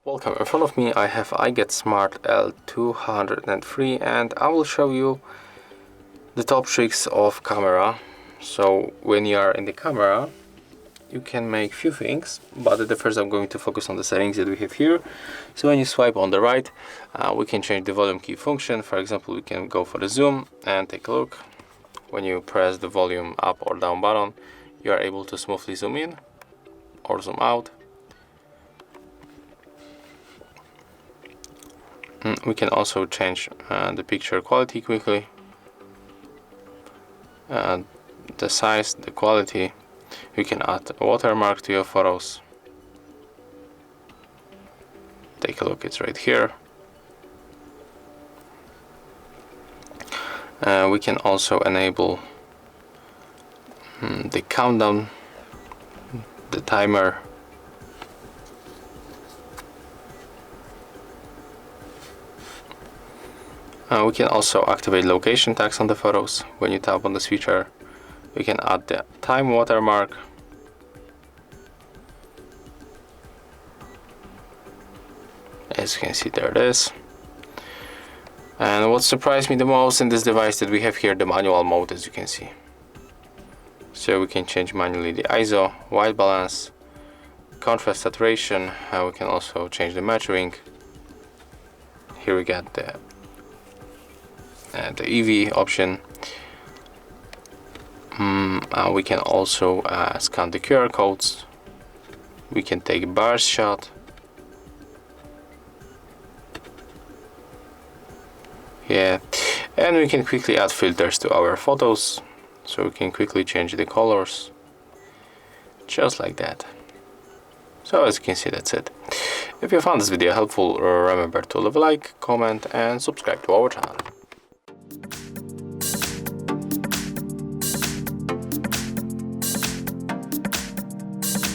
Welcome, in front of me I have iGet Smart L203 and I will show you the top tricks of camera. So when you are in the camera you can make few things, but at the first I'm going to focus on the settings that we have here. So when you swipe on the right, we can change the volume key function. For example, we can go for the zoom and take a look. When you press the volume up or down button, you are able to smoothly zoom in or zoom out. We can also change the picture quality quickly, the size, the quality. You can add a watermark to your photos. Take a look, it's right here. We can also enable the countdown, the timer. We can also activate location tags on the photos. When you tap on the switcher, we can add the time watermark. As you can see, there it is. And what surprised me the most in this device that we have here the manual mode, as you can see. So we can change manually the ISO, white balance, contrast, saturation. We can also change the metering. Here we got the EV option. We can also scan the QR codes. We can take a bar shot. Yeah, and we can quickly add filters to our photos. So we can quickly change the colors, just like that. So as you can see, that's it. If you found this video helpful, remember to leave a like, comment and subscribe to our channel.